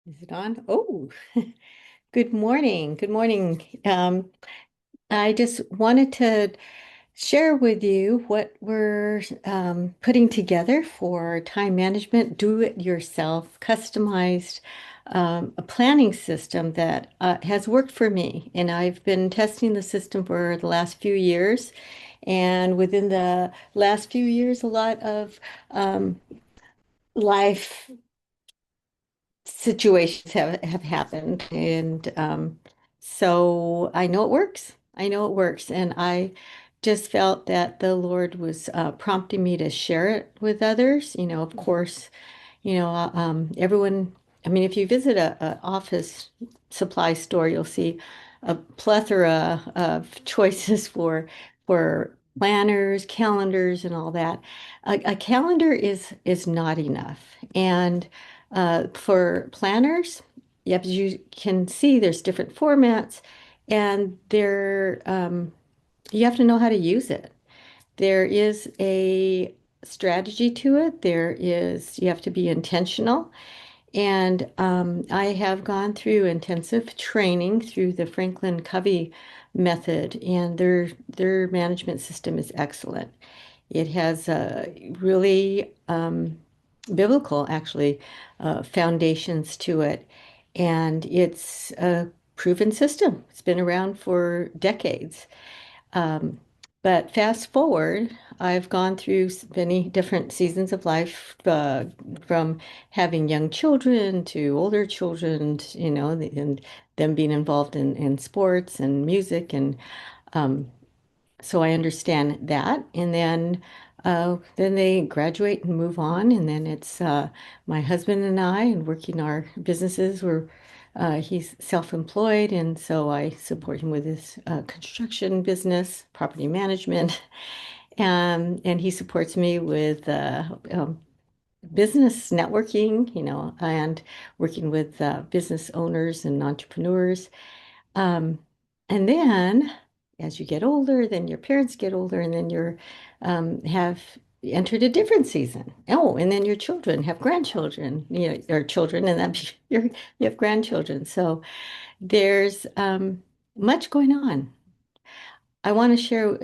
Is it on? Oh, good morning. Good morning. I just wanted to share with you what we're putting together for time management, do it yourself, customized a planning system that has worked for me. And I've been testing the system for the last few years. And within the last few years, a lot of life situations have happened, and so I know it works. I know it works, and I just felt that the Lord was prompting me to share it with others. Of course, everyone. I mean, if you visit a office supply store, you'll see a plethora of choices for planners, calendars, and all that. A calendar is not enough, and for planners, yep, you can see there's different formats, and you have to know how to use it. There is a strategy to it. You have to be intentional. And I have gone through intensive training through the Franklin Covey method, and their management system is excellent. It has really biblical, actually, foundations to it, and it's a proven system. It's been around for decades. Um, but fast forward, I've gone through many different seasons of life, from having young children to older children, and them being involved in sports and music. And um, so I understand that. And then they graduate and move on. And then it's my husband and I, and working our businesses. He's self-employed, and so I support him with his construction business, property management, and he supports me with business networking, and working with business owners and entrepreneurs. Um, and then as you get older, then your parents get older, and then you're have entered a different season. Oh, and then your children have grandchildren, or children, and then you have grandchildren. So there's much going on. I want to share,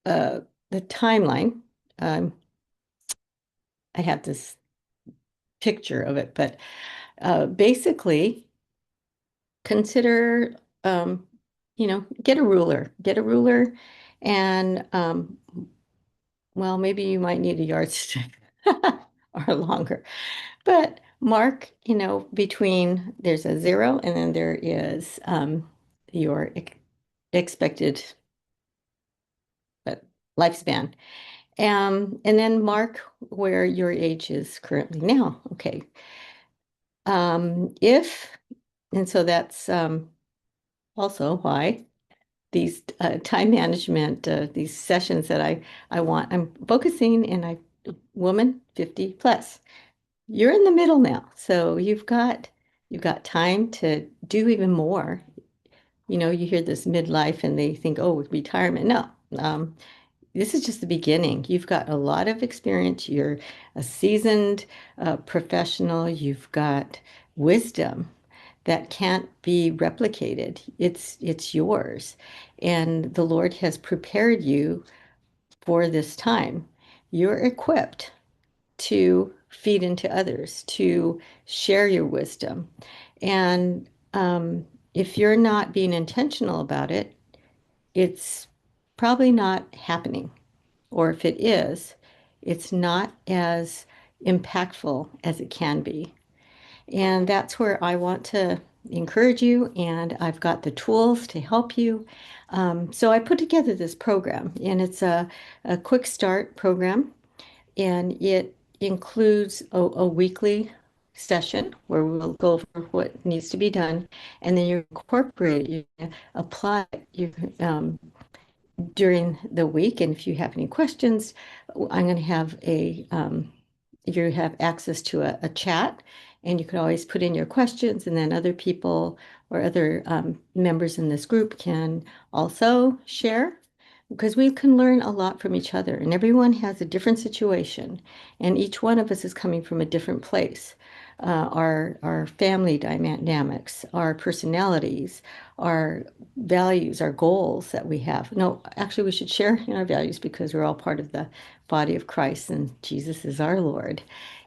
the timeline. Um, I have this picture of it, but basically, consider, get a ruler, and well, maybe you might need a yardstick or longer, but mark, between there's a zero and then there is your expected uh, lifespan. And then mark where your age is currently now. Okay. If, and so that's also why these time management, these sessions that I'm focusing, and woman 50 plus. You're in the middle now, so you've got time to do even more. You hear this midlife and they think, oh, retirement. No, this is just the beginning. You've got a lot of experience. You're a seasoned professional. You've got wisdom that can't be replicated. It's yours. And the Lord has prepared you for this time. You're equipped to feed into others, to share your wisdom. And if you're not being intentional about it, it's probably not happening. Or if it is, it's not as impactful as it can be. And that's where I want to encourage you, and I've got the tools to help you. So I put together this program, and it's a quick start program, and it includes a weekly session where we'll go over what needs to be done, and then you incorporate it, you apply it, during the week. And if you have any questions, I'm going to have you have access to a chat, and you can always put in your questions, and then other people or other members in this group can also share, because we can learn a lot from each other, and everyone has a different situation, and each one of us is coming from a different place. our family dynamics, our personalities, our values, our goals that we have. No, actually, we should share in our values because we're all part of the body of Christ and Jesus is our Lord.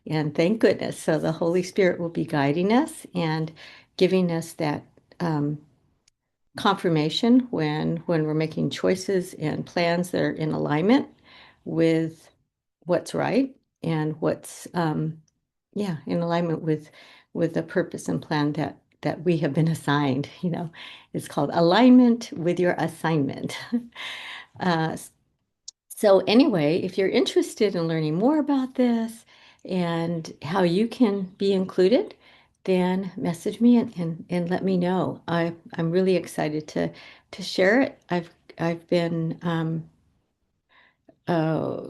And thank goodness. So the Holy Spirit will be guiding us and giving us that confirmation when we're making choices and plans that are in alignment with what's right and what's yeah, in alignment with the purpose and plan that we have been assigned. It's called alignment with your assignment. uh, so anyway, if you're interested in learning more about this and how you can be included, then message me and let me know. I'm really excited to share it. I've been uh,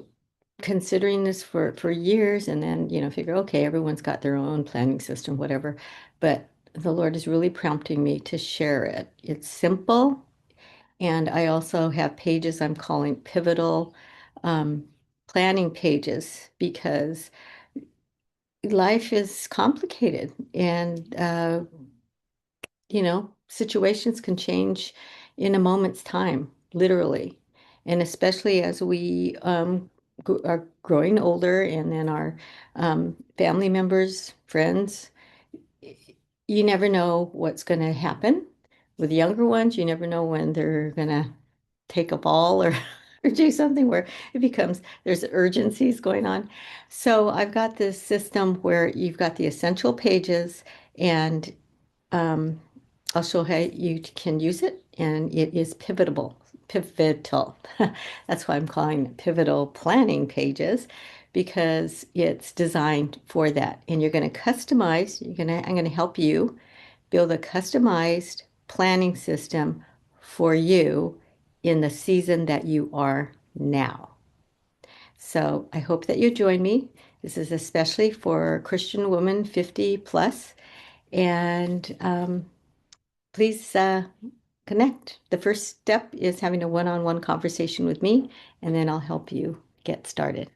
considering this for years and then, figure, okay, everyone's got their own planning system, whatever. But the Lord is really prompting me to share it. It's simple. And I also have pages I'm calling pivotal um, planning pages because life is complicated and situations can change in a moment's time, literally. And especially as we are growing older and then our family members, friends, you never know what's going to happen. With younger ones, you never know when they're going to take a ball or, or do something where it becomes there's urgencies going on. So I've got this system where you've got the essential pages and um, I'll show how you can use it, and it is pivotal. That's why I'm calling it pivotal planning pages because it's designed for that. And you're going to customize, I'm going to help you build a customized planning system for you in the season that you are now. So I hope that you join me. This is especially for Christian women 50 plus. And please connect. The first step is having a one-on-one conversation with me, and then I'll help you get started.